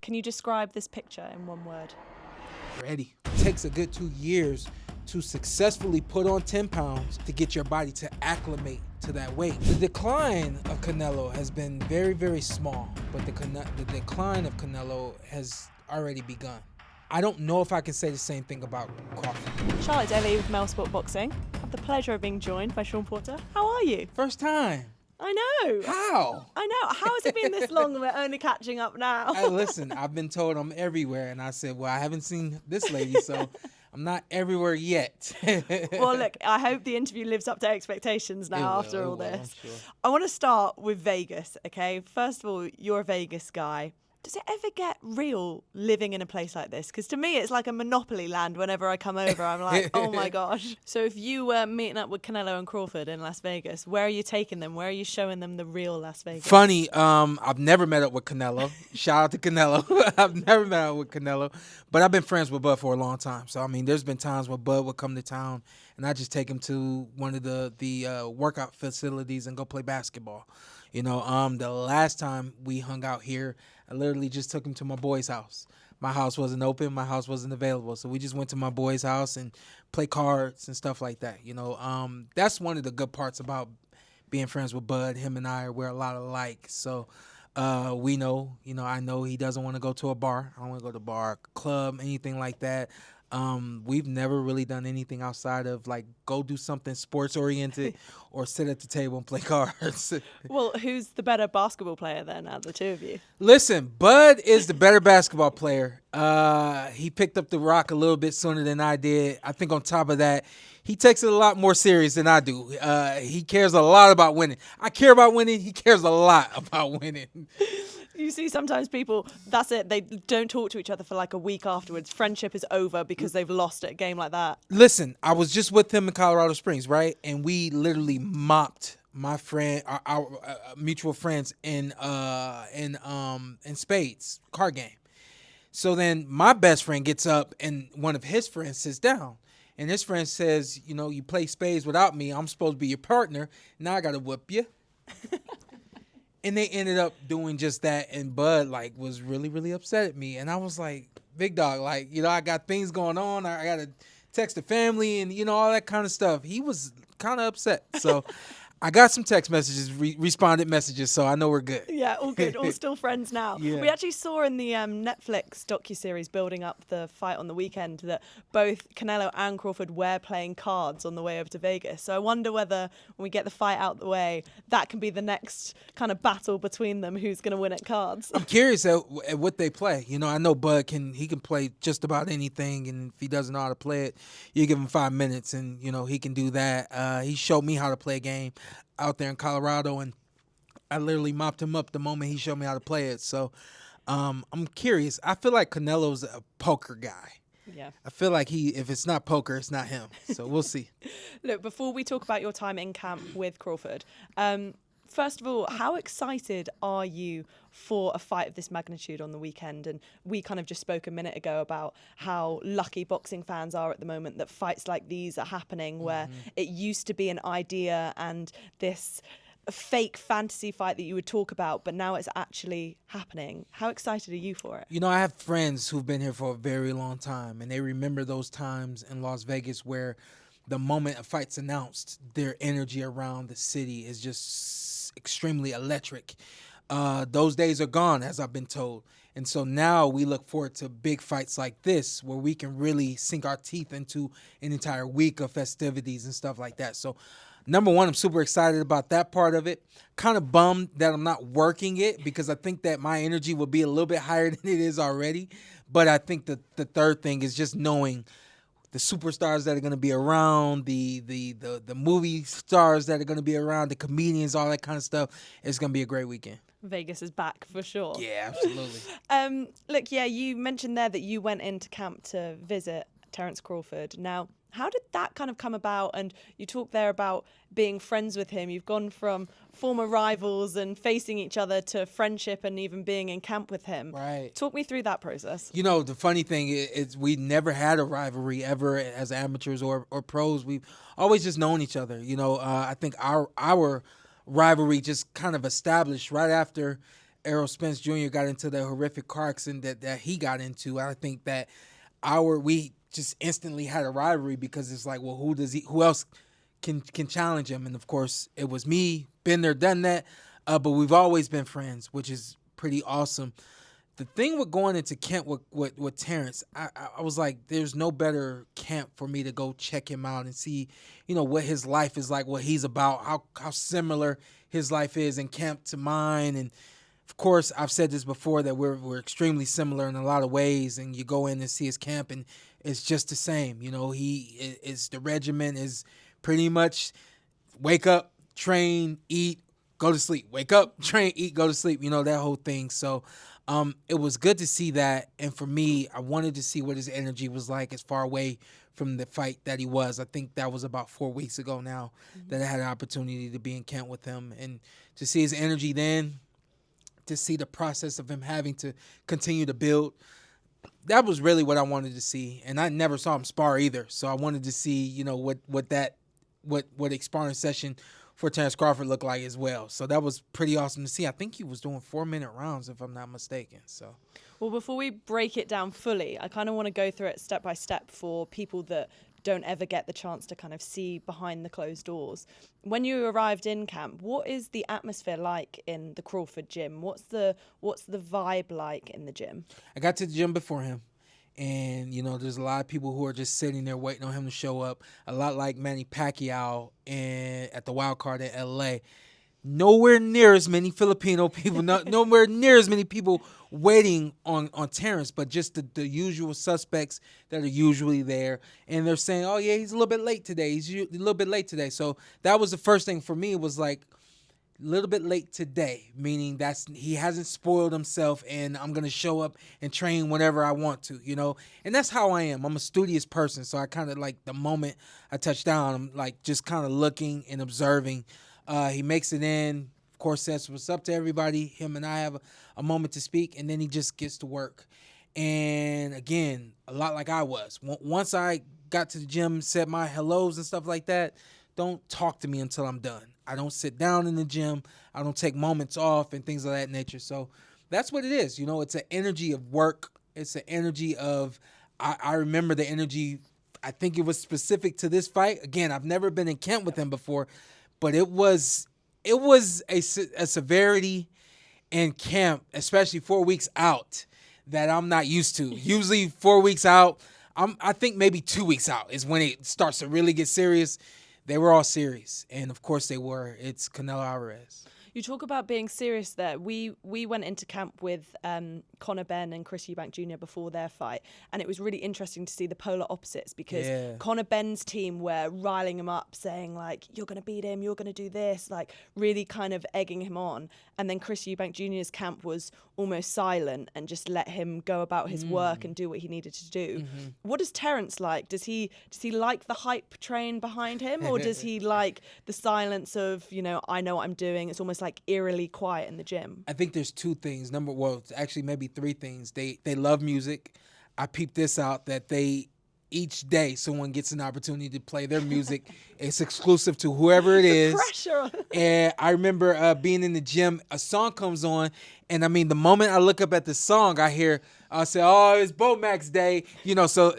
Can you describe this picture in one word? Ready. It takes a good 2 years to successfully put on 10 pounds to get your body to acclimate to that weight. The decline of Canelo has been very, very small, but the decline of Canelo has already begun. I don't know if I can say the same thing about Crawford. Charlotte Daly with MailSport Boxing. I have the pleasure of being joined by Shawn Porter. How are you? First time. I know. How? I know. How has it been this long and we're only catching up now? Hey, listen, I've been told I'm everywhere, and I said, well, I haven't seen this lady, so I'm not everywhere yet. Well, look, I hope the interview lives up to expectations now after all this. I'm sure. I want to start with Vegas, okay? First of all, you're a Vegas guy. Does it ever get real living in a place like this? Because to me, it's like a monopoly land whenever I come over. I'm like, oh my gosh. So if you were meeting up with Canelo and Crawford in Las Vegas, where are you taking them? Where are you showing them the real Las Vegas? Funny, I've never met up with Canelo. Shout out to Canelo. I've never met up with Canelo. But I've been friends with Bud for a long time. So, I mean, there's been times where Bud would come to town, and I just take him to one of the workout facilities and go play basketball. You know, the last time we hung out here, I literally just took him to my boy's house. My house wasn't open. My house wasn't available. So we just went to my boy's house and play cards and stuff like that. You know, that's one of the good parts about being friends with Bud. Him and I, we're a lot alike. So we know, I know he doesn't want to go to a bar. I don't want to go to a bar, club, anything like that. We've never really done anything outside of like go do something sports oriented or sit at the table and play cards. Well, who's the better basketball player then out of the two of you? Listen, Bud is the better basketball player. He picked up the rock a little bit sooner than I did. I think on top of that, he takes it a lot more serious than I do. He cares a lot about winning. I care about winning. He cares a lot about winning. You see sometimes people, that's it, they don't talk to each other for like a week afterwards. Friendship is over because they've lost at a game like that. Listen, I was just with him in Colorado Springs, right? And we literally mopped my friend, our mutual friends in spades, card game. So then my best friend gets up and one of his friends sits down. And his friend says, you play spades without me. I'm supposed to be your partner. Now I got to whoop you. And they ended up doing just that. And Bud, was really, really upset at me. And I was like, big dog, I got things going on. I got to text the family and, all that kind of stuff. He was kind of upset. So I got some text messages, responded messages, so I know we're good. Yeah, all good. All still friends now. Yeah. We actually saw in the Netflix docuseries building up the fight on the weekend that both Canelo and Crawford were playing cards on the way over to Vegas. So I wonder whether when we get the fight out the way, that can be the next kind of battle between them, who's going to win at cards. I'm curious at what they play. I know Bud can play just about anything, and if he doesn't know how to play it, you give him 5 minutes, and, he can do that. He showed me how to play a game out there in Colorado, and I literally mopped him up the moment he showed me how to play it. So I'm curious. I feel like Canelo's a poker guy. Yeah. I feel like if it's not poker, it's not him. So we'll see. Look, before we talk about your time in camp with Crawford, first of all, how excited are you for a fight of this magnitude on the weekend? And we kind of just spoke a minute ago about how lucky boxing fans are at the moment that fights like these are happening, where it used to be an idea and this fake fantasy fight that you would talk about, but now it's actually happening. How excited are you for it? I have friends who've been here for a very long time, and they remember those times in Las Vegas where the moment a fight's announced, their energy around the city is just extremely electric. Those days are gone, as I've been told. And so now we look forward to big fights like this where we can really sink our teeth into an entire week of festivities and stuff like that. So, number one, I'm super excited about that part of it. Kind of bummed that I'm not working it because I think that my energy will be a little bit higher than it is already. But I think the third thing is just knowing the superstars that are going to be around, the movie stars that are going to be around, the comedians, all that kind of stuff. It's going to be a great weekend. Vegas is back for sure. Yeah, absolutely. Look, you mentioned there that you went into camp to visit Terence Crawford. Now, how did that kind of come about? And you talked there about being friends with him. You've gone from former rivals and facing each other to friendship and even being in camp with him. Right. Talk me through that process. The funny thing is we never had a rivalry ever as amateurs or pros. We've always just known each other. I think our rivalry just kind of established right after Errol Spence Jr. got into the horrific car accident that he got into, I think that we just instantly had a rivalry because it's like, well, who else can challenge him? And of course, it was me, been there, done that. But we've always been friends, which is pretty awesome. The thing with going into camp with Terence, I was like, there's no better camp for me to go check him out and see, what his life is like, what he's about, how similar his life is in camp to mine. And of course, I've said this before that we're extremely similar in a lot of ways. And you go in and see his camp, and it's just the same. He is the regimen is pretty much wake up, train, eat, go to sleep. Wake up, train, eat, go to sleep. That whole thing. So. It was good to see that, and for me, I wanted to see what his energy was like as far away from the fight that he was. I think that was about 4 weeks ago now that I had an opportunity to be in camp with him, and to see his energy then, to see the process of him having to continue to build, that was really what I wanted to see. And I never saw him spar either, so I wanted to see, what a sparring session for Terence Crawford looked like as well. So that was pretty awesome to see. I think he was doing 4-minute rounds, if I'm not mistaken. So, well, before we break it down fully, I kind of want to go through it step by step for people that don't ever get the chance to kind of see behind the closed doors. When you arrived in camp, what is the atmosphere like in the Crawford gym? What's the vibe like in the gym? I got to the gym before him. And, there's a lot of people who are just sitting there waiting on him to show up. A lot like Manny Pacquiao at the wild card in L.A. Nowhere near as many Filipino people, nowhere near as many people waiting on Terence, but just the usual suspects that are usually there. And they're saying, oh, yeah, he's a little bit late today. He's a little bit late today. So that was the first thing for me. It was like, a little bit late today, meaning he hasn't spoiled himself, and I'm going to show up and train whenever I want to, And that's how I am. I'm a studious person, so I kind of like the moment I touch down, I'm like just kind of looking and observing. He makes it in, of course, says what's up to everybody. Him and I have a moment to speak, and then he just gets to work. And again, a lot like I was. Once I got to the gym, said my hellos and stuff like that, don't talk to me until I'm done. I don't sit down in the gym. I don't take moments off and things of that nature. So that's what it is. It's an energy of work. It's an energy of, I remember the energy, I think it was specific to this fight. Again, I've never been in camp with him before, but it was a severity in camp, especially 4 weeks out, that I'm not used to. Usually 4 weeks out, I think maybe 2 weeks out is when it starts to really get serious. They were all serious, and of course they were. It's Canelo Alvarez. You talk about being serious there. We went into camp with Conor Benn and Chris Eubank Jr. before their fight, and it was really interesting to see the polar opposites because Conor Benn's team were riling him up, saying like, you're going to beat him, you're going to do this, like really kind of egging him on. And then Chris Eubank Jr.'s camp was almost silent and just let him go about his work and do what he needed to do. Mm-hmm. What does Terence like? Does he like the hype train behind him, or does he like the silence of, I know what I'm doing? It's almost like eerily quiet in the gym. I think there's two things. Actually maybe three things. They love music. I peeped this out that each day someone gets an opportunity to play their music. It's exclusive to whoever it is. Pressure. And I remember being in the gym, a song comes on, and I mean, the moment I look up at the song, I say, oh, it's Bo Mac's day, so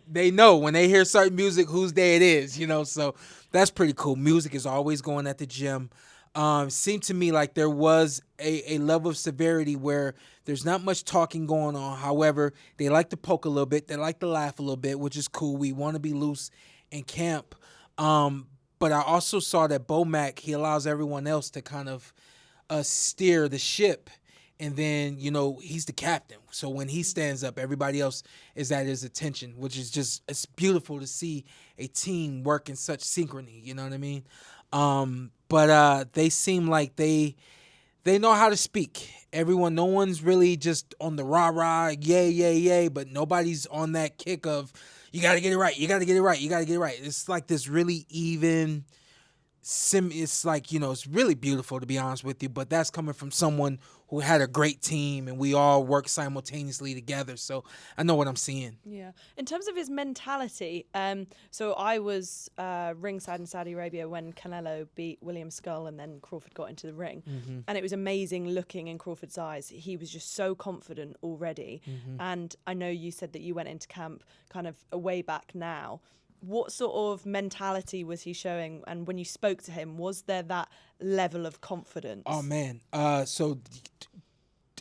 they know when they hear certain music whose day it is, so that's pretty cool. Music is always going at the gym. Seemed to me like there was a level of severity where there's not much talking going on. However, they like to poke a little bit. They like to laugh a little bit, which is cool. We want to be loose in camp. But I also saw that Bo Mac, he allows everyone else to kind of steer the ship. And then, he's the captain. So when he stands up, everybody else is at his attention, which is just, it's beautiful to see a team work in such synchrony. You know what I mean? But they seem like they know how to speak. No one's really just on the rah-rah, yay, but nobody's on that kick of, you got to get it right, you got to get it right, you got to get it right. It's like this really even it's like, it's really beautiful, to be honest with you, but that's coming from someone who had a great team and we all work simultaneously together. So I know what I'm seeing. Yeah. In terms of his mentality, so I was ringside in Saudi Arabia when Canelo beat William Skull and then Crawford got into the ring. Mm-hmm. And it was amazing looking in Crawford's eyes. He was just so confident already. Mm-hmm. And I know you said that you went into camp kind of a way back now. What sort of mentality was he showing? And when you spoke to him, was there that level of confidence? Oh, man. So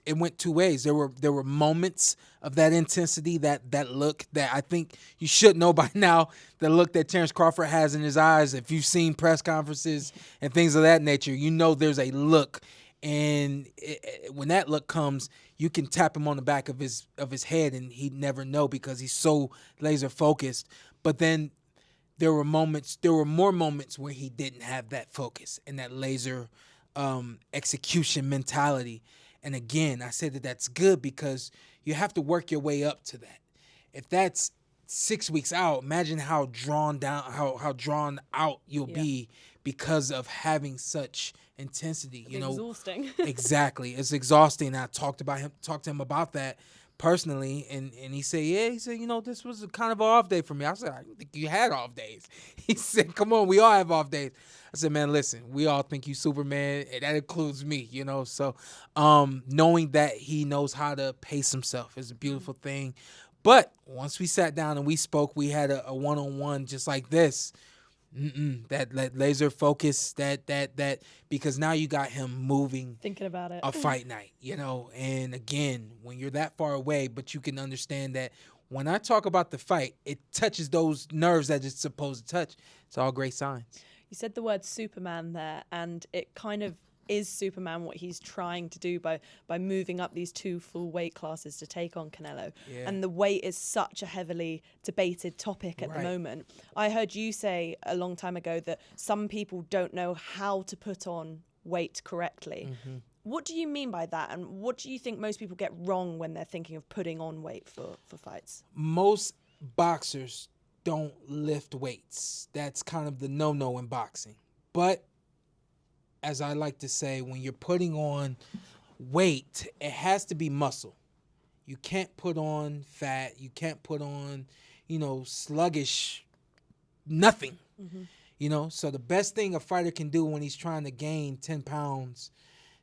it went two ways. There were moments of that intensity, that look that I think you should know by now, the look that Terence Crawford has in his eyes. If you've seen press conferences and things of that nature, there's a look. And when that look comes, you can tap him on the back of his head and he'd never know because he's so laser focused. But then there were more moments where he didn't have that focus and that laser execution mentality. And again, I said that's good because you have to work your way up to that. If that's 6 weeks out, imagine how drawn out you'll be because of having such intensity. Exhausting. Exactly, it's exhausting. I talked to him about that personally, and he said, this was a kind of an off day for me. I said, I didn't think you had off days. He said, come on, we all have off days. I said, man, listen, we all think you Superman, and that includes me, So knowing that he knows how to pace himself is a beautiful thing. But once we sat down and we spoke, we had a one-on-one just like this. That laser focus, that because now you got him moving, thinking about it, a fight night, And again, when you're that far away, but you can understand that when I talk about the fight, it touches those nerves that it's supposed to touch. It's all great signs. You said the word Superman there, and it kind of is Superman what he's trying to do by moving up these 2 full weight classes to take on Canelo. Yeah. And the weight is such a heavily debated topic at the moment. I heard you say a long time ago that some people don't know how to put on weight correctly. Mm-hmm. What do you mean by that? And what do you think most people get wrong when they're thinking of putting on weight for fights? Most boxers don't lift weights. That's kind of the no-no in boxing. But as I like to say, when you're putting on weight, it has to be muscle. You can't put on fat. You can't put on, sluggish nothing. Mm-hmm. So the best thing a fighter can do when he's trying to gain 10 pounds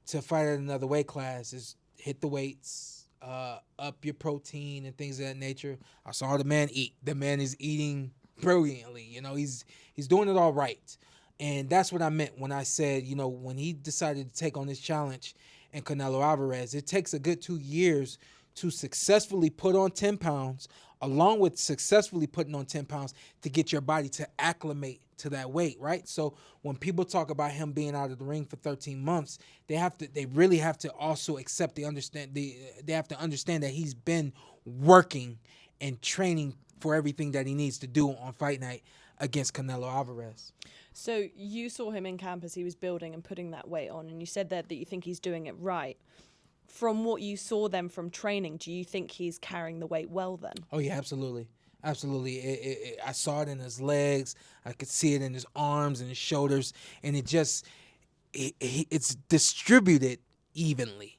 to fight at another weight class is hit the weights, up your protein and things of that nature. I saw the man eat. The man is eating brilliantly. He's doing it all right. And that's what I meant when I said, when he decided to take on this challenge and Canelo Alvarez, it takes a good 2 years to successfully put on 10 pounds, along with successfully putting on 10 pounds to get your body to acclimate to that weight, right? So when people talk about him being out of the ring for 13 months, they really have to also accept they have to understand that he's been working and training for everything that he needs to do on fight night against Canelo Alvarez. So you saw him in camp as he was building and putting that weight on, and you said that you think he's doing it right. From what you saw then from training, do you think he's carrying the weight well then? Oh, yeah, absolutely. Absolutely. I saw it in his legs. I could see it in his arms and his shoulders, and it's distributed evenly.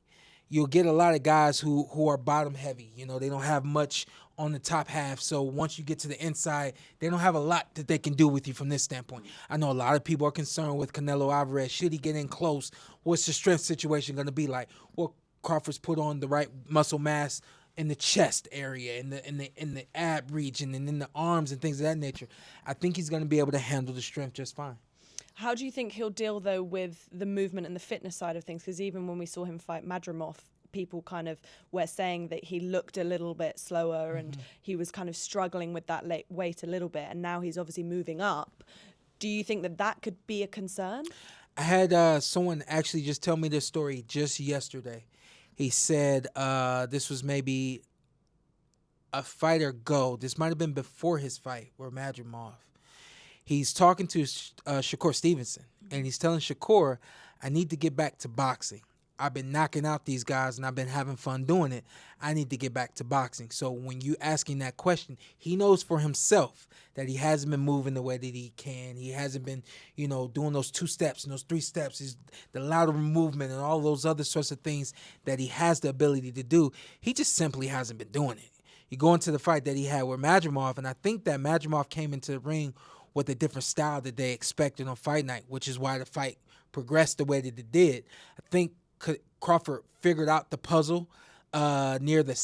You'll get a lot of guys who are bottom heavy. They don't have much on the top half. So once you get to the inside, they don't have a lot that they can do with you from this standpoint. I know a lot of people are concerned with Canelo Alvarez. Should he get in close? What's the strength situation going to be like? Well, Crawford's put on the right muscle mass in the chest area, in the ab region, and in the arms and things of that nature. I think he's going to be able to handle the strength just fine. How do you think he'll deal, though, with the movement and the fitness side of things? Because even when we saw him fight Madrimov, people kind of were saying that he looked a little bit slower and he was kind of struggling with that weight a little bit, and now he's obviously moving up. Do you think that could be a concern? I had someone actually just tell me this story just yesterday. He said this was maybe a fight ago. This might have been before his fight with Madrimov. He's talking to Shakur Stevenson, and he's telling Shakur, I need to get back to boxing. I've been knocking out these guys and I've been having fun doing it. I need to get back to boxing. So when you asking that question, he knows for himself that he hasn't been moving the way that he can. He hasn't been, doing those 2 steps and those 3 steps. He's the lateral movement and all those other sorts of things that he has the ability to do. He just simply hasn't been doing it. You go into the fight that he had with Madrimov, and I think that Madrimov came into the ring with a different style that they expected on fight night, which is why the fight progressed the way that it did. I think Crawford figured out the puzzle near the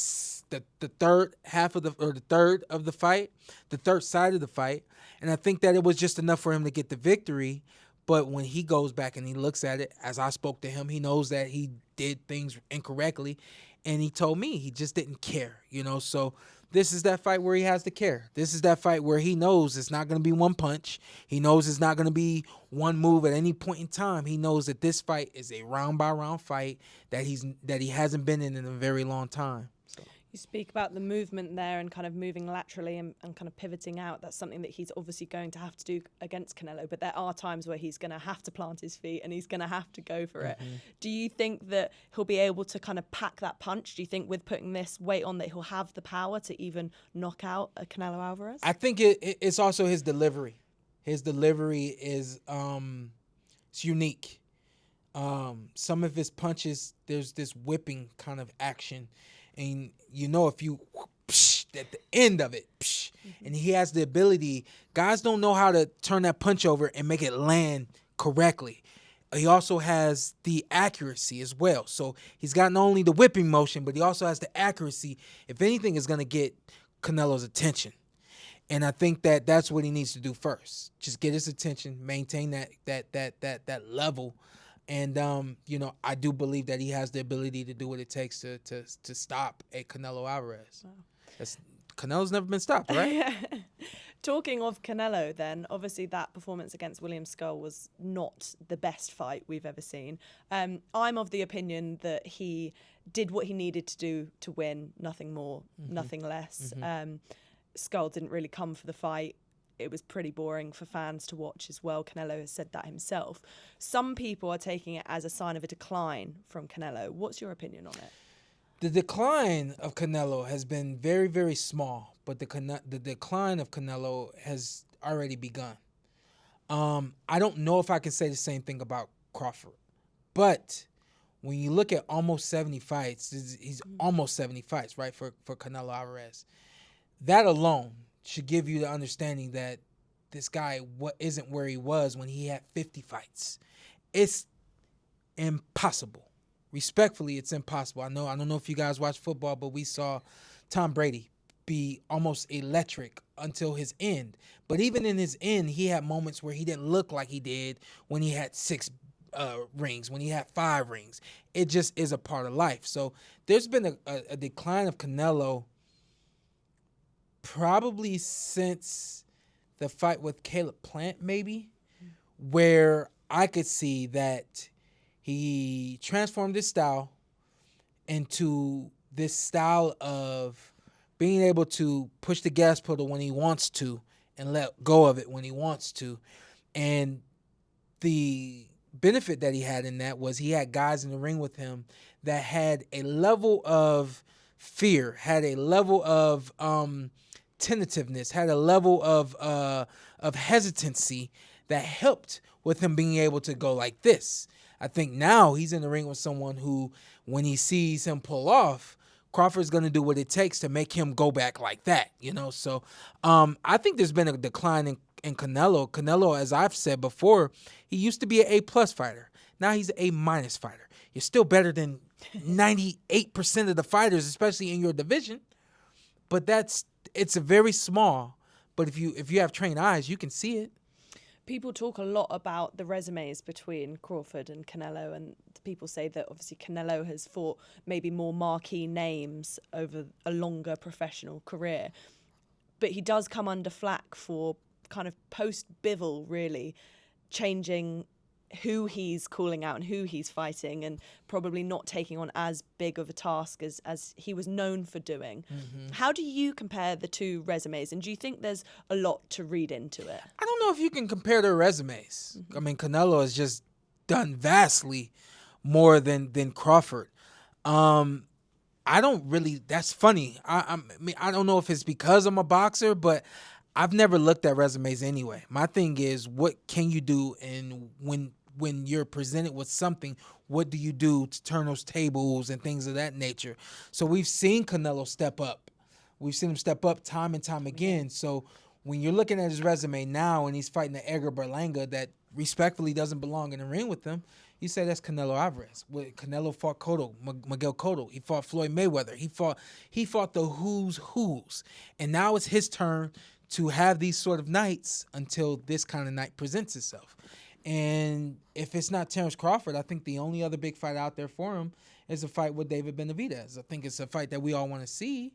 third half of the third of the fight, the third side of the fight, and I think that it was just enough for him to get the victory. But when he goes back and he looks at it, as I spoke to him, he knows that he did things incorrectly, and he told me he just didn't care, So this is that fight where he has to care. This is that fight where he knows it's not going to be one punch. He knows it's not going to be one move at any point in time. He knows that this fight is a round-by-round fight that he hasn't been in a very long time. So. You speak about the movement there and kind of moving laterally and kind of pivoting out. That's something that he's obviously going to have to do against Canelo, but there are times where he's going to have to plant his feet and he's going to have to go for it. Do you think that he'll be able to kind of pack that punch? Do you think with putting this weight on that he'll have the power to even knock out a Canelo Alvarez? I think it's also his delivery. His delivery is it's unique. Some of his punches, there's this whipping kind of action. And if you at the end of it, and he has the ability, guys don't know how to turn that punch over and make it land correctly. He also has the accuracy as well. So he's got not only the whipping motion, but he also has the accuracy. If anything, is going to get Canelo's attention. And I think that that's what he needs to do first. Just get his attention, maintain that level. And, I do believe that he has the ability to do what it takes to stop a Canelo Alvarez. Wow. Canelo's never been stopped, right? Talking of Canelo then, obviously that performance against William Skull was not the best fight we've ever seen. I'm of the opinion that he did what he needed to do to win, nothing more, nothing less. Skull didn't really come for the fight. It was pretty boring for fans to watch as well. Canelo has said that himself. Some people are taking it as a sign of a decline from Canelo. What's your opinion on it? The decline of Canelo has been very, very small, but the decline of Canelo has already begun. I don't know if I can say the same thing about Crawford, but when you look at almost 70 fights, he's almost 70 fights, right, for Canelo Alvarez. That alone should give you the understanding that this guy isn't where he was when he had 50 fights. It's impossible. Respectfully, it's impossible. I don't know if you guys watch football, but we saw Tom Brady be almost electric until his end. But even in his end, he had moments where he didn't look like he did when he had 6 rings, when he had 5 rings. It just is a part of life. So there's been a decline of Canelo probably since the fight with Caleb Plant, maybe, where I could see that he transformed his style into this style of being able to push the gas pedal when he wants to and let go of it when he wants to. And the benefit that he had in that was he had guys in the ring with him that had a level of fear, had a level of tentativeness, had a level of hesitancy that helped with him being able to go like this. I think now he's in the ring with someone who, when he sees him pull off, Crawford's going to do what it takes to make him go back like that, So I think there's been a decline in Canelo. Canelo, as I've said before, he used to be an A+ fighter. Now he's an A- fighter. You're still better than 98% of the fighters, especially in your division. But it's a very small. But if you have trained eyes, you can see it. People talk a lot about the resumes between Crawford and Canelo, and people say that obviously Canelo has fought maybe more marquee names over a longer professional career. But he does come under flack for kind of post-Bivol, really, changing who he's calling out and who he's fighting, and probably not taking on as big of a task as he was known for doing. How do you compare the two resumes, and do you think there's a lot to read into it? I don't know if you can compare their resumes. I mean, Canelo has just done vastly more than Crawford. I don't really. That's funny. I mean, I don't know if it's because I'm a boxer, but I've never looked at resumes anyway. My thing is, what can you do, and when you're presented with something, what do you do to turn those tables and things of that nature? So we've seen Canelo step up. We've seen him step up time and time again. So when you're looking at his resume now and he's fighting the Edgar Berlanga that respectfully doesn't belong in the ring with him, you say that's Canelo Alvarez. Canelo fought Miguel Cotto. He fought Floyd Mayweather. He fought the who's. And now it's his turn to have these sort of nights until this kind of night presents itself. And if it's not Terence Crawford, I think the only other big fight out there for him is a fight with David Benavidez. I think it's a fight that we all want to see.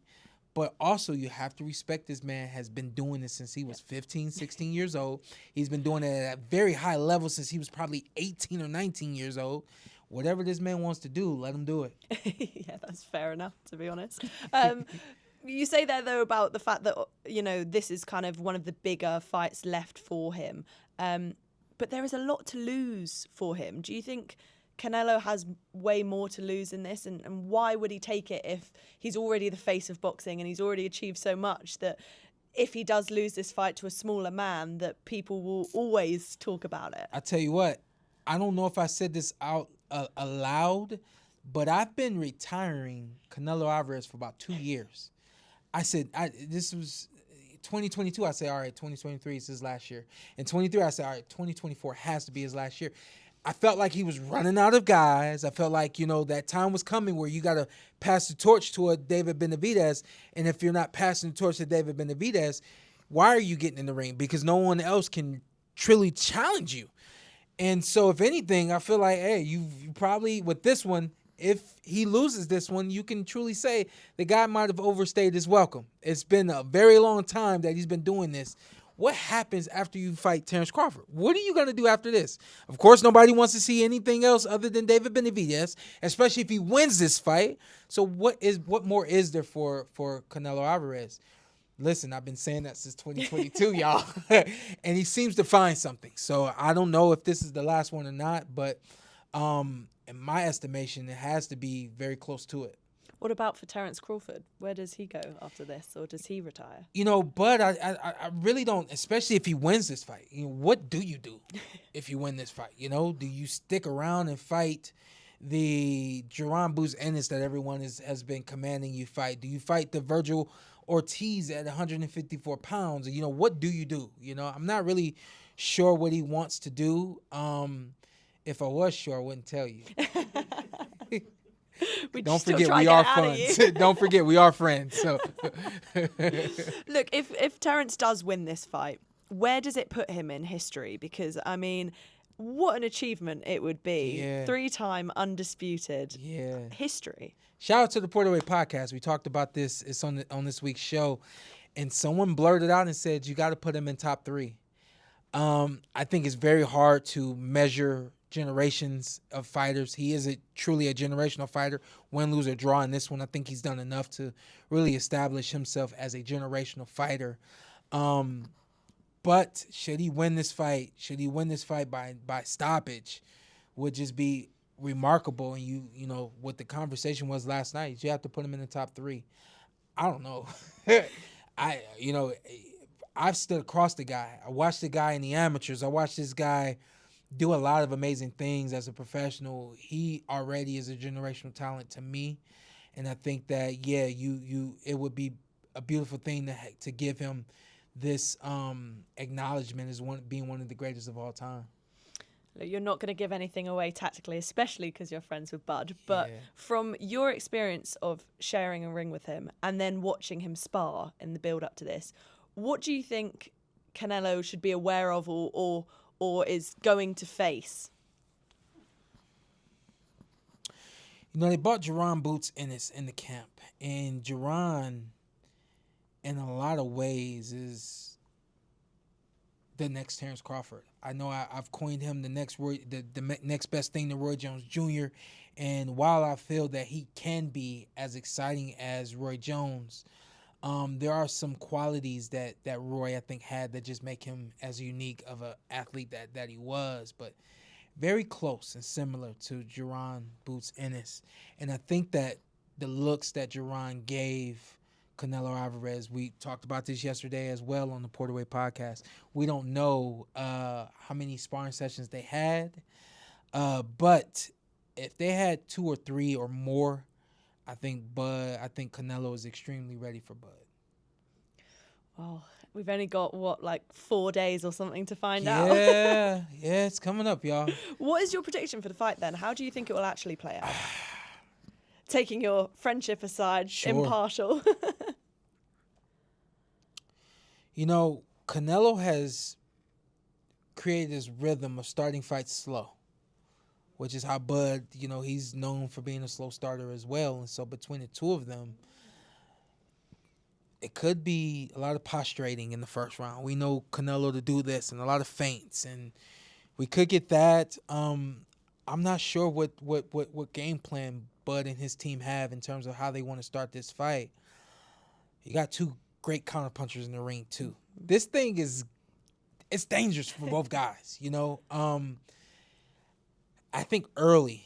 But also, you have to respect this man has been doing this since he was 15, 16 years old. He's been doing it at a very high level since he was probably 18 or 19 years old. Whatever this man wants to do, let him do it. Yeah, that's fair enough, to be honest. You say there, though, about the fact that, this is kind of one of the bigger fights left for him. But there is a lot to lose for him. Do you think Canelo has way more to lose in this, and why would he take it if he's already the face of boxing and he's already achieved so much that if he does lose this fight to a smaller man, that people will always talk about it? I tell you what, I don't know if I said this out aloud, but I've been retiring Canelo Alvarez for about 2 years. I said, this was 2022. I said, all right, 2023 is his last year. In 23, I said, all right, 2024 has to be his last year. I felt like he was running out of guys. I felt like, that time was coming where you got to pass the torch to a David Benavidez. And if you're not passing the torch to David Benavidez, why are you getting in the ring? Because no one else can truly challenge you. And so, if anything, I feel like, hey, you probably, with this one, if he loses this one, you can truly say the guy might have overstayed his welcome. It's been a very long time that he's been doing this. What happens after you fight Terence Crawford? What are you going to do after this? Of course, nobody wants to see anything else other than David Benavidez, especially if he wins this fight. So what more is there for Canelo Alvarez? Listen, I've been saying that since 2022, y'all. And he seems to find something. So I don't know if this is the last one or not, but in my estimation, it has to be very close to it. What about for Terence Crawford? Where does he go after this, or does he retire? But I really don't, especially if he wins this fight. What do you do if you win this fight? Do you stick around and fight the Jerron Boots Ennis that everyone has been commanding you fight? Do you fight the Virgil Ortiz at 154 pounds? What do you do? I'm not really sure what he wants to do. If I was sure, I wouldn't tell you. Don't forget, we are friends. Don't forget, we are friends. So, look, if Terence does win this fight, where does it put him in history? Because what an achievement it would be! Yeah. 3-time undisputed history. Shout out to the PorterWay Podcast. We talked about this. It's on this week's show, and someone blurted out and said you got to put him in top 3. I think it's very hard to measure generations of fighters. He is truly a generational fighter. Win, lose, or draw in this one. I think he's done enough to really establish himself as a generational fighter. But should he win this fight? By stoppage, would just be remarkable. And you what the conversation was last night. You have to put him in the top 3. I don't know. I've stood across the guy. I watched the guy in the amateurs. I watched this guy do a lot of amazing things as a professional. He already is a generational talent to me, and I think that it would be a beautiful thing to give him this acknowledgement as being one of the greatest of all time. You're not going to give anything away tactically, especially because you're friends with Bud. But from your experience of sharing a ring with him and then watching him spar in the build up to this, what do you think Canelo should be aware of or is going to face? They bought Jerron Boots Ennis in the camp, and Jerron, in a lot of ways, is the next Terence Crawford. I know I've coined him the next next best thing to Roy Jones Jr., and while I feel that he can be as exciting as Roy Jones, there are some qualities that Roy, I think, had that just make him as unique of an athlete that he was. But very close and similar to Jaron Boots Ennis. And I think that the looks that Jaron gave Canelo Alvarez, we talked about this yesterday as well on the PorterWay Podcast. We don't know how many sparring sessions they had, but if they had 2 or 3 or more, I think Canelo is extremely ready for Bud. Well, we've only got, 4 days or something to find out? Yeah, it's coming up, y'all. What is your prediction for the fight then? How do you think it will actually play out? Taking your friendship aside, Sure. impartial. Canelo has created this rhythm of starting fights slow, which is how Bud, he's known for being a slow starter as well. And so between the two of them, it could be a lot of posturating in the first round. We know Canelo to do this, and a lot of feints, and we could get that. I'm not sure what game plan Bud and his team have in terms of how they want to start this fight. You got 2 great counterpunchers in the ring too. This thing it's dangerous for both guys. I think early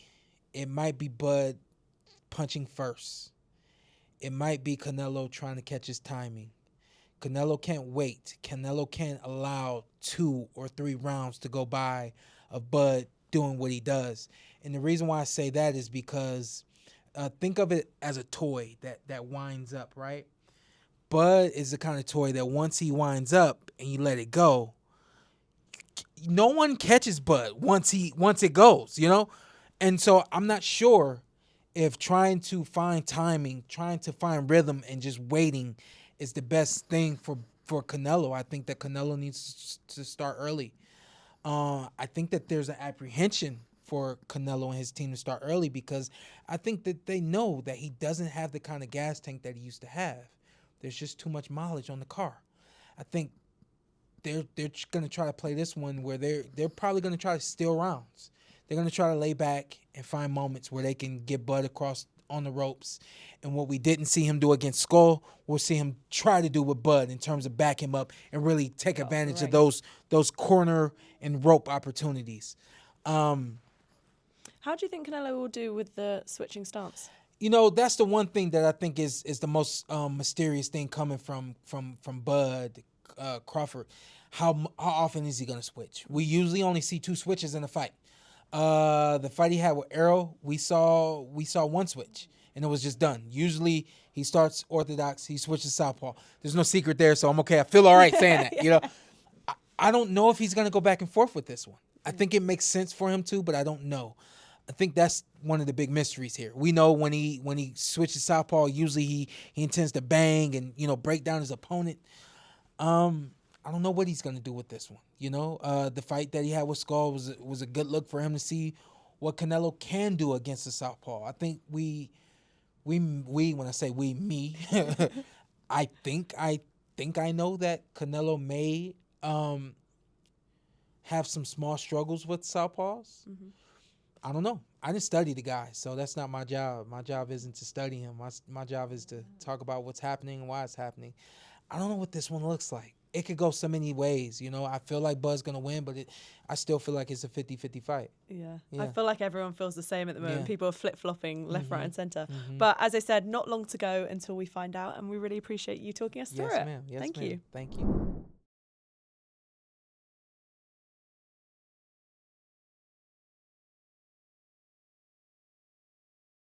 it might be Bud punching first. It might be Canelo trying to catch his timing. Canelo can't wait. Canelo can't allow 2 or 3 rounds to go by of Bud doing what he does. And the reason why I say that is because think of it as a toy that winds up, right? Bud is the kind of toy that once he winds up and you let it go, no one catches Bud once it goes, And so I'm not sure if trying to find timing, trying to find rhythm, and just waiting is the best thing for Canelo. I think that Canelo needs to start early. I think that there's an apprehension for Canelo and his team to start early because I think that they know that he doesn't have the kind of gas tank that he used to have. There's just too much mileage on the car. I think they're going to try to play this one where they're probably going to try to steal rounds. They're going to try to lay back and find moments where they can get Bud across on the ropes. And what we didn't see him do against Skull, we'll see him try to do with Bud in terms of back him up and really take advantage of those corner and rope opportunities. How do you think Canelo will do with the switching stance? That's the one thing that I think is the most mysterious thing coming from Bud Crawford. How often is he going to switch? We usually only see 2 switches in a fight. The fight he had with Errol, we saw 1 switch, and it was just done. Usually he starts orthodox, he switches southpaw. There's no secret there, so I'm okay. I feel all right saying that. I don't know if he's going to go back and forth with this one. I think it makes sense for him to, but I don't know. I think that's one of the big mysteries here. We know when he switches southpaw, usually he intends to bang and break down his opponent. I don't know what he's going to do with this one. The fight that he had with Skull was a good look for him to see what Canelo can do against the southpaw. I think we when I say we, me, I think I know that Canelo may have some small struggles with southpaws. Mm-hmm. I don't know. I didn't study the guy, so that's not my job. My job isn't to study him. My job is to talk about what's happening and why it's happening. I don't know what this one looks like. It could go so many ways, I feel like Bud's going to win, but I still feel like it's a 50-50 fight. Yeah. I feel like everyone feels the same at the moment. Yeah. People are flip-flopping left, Mm-hmm. right, and centre. Mm-hmm. But as I said, not long to go until we find out, and we really appreciate you talking us through it. Ma'am. Yes, Thank ma'am. you. Thank you.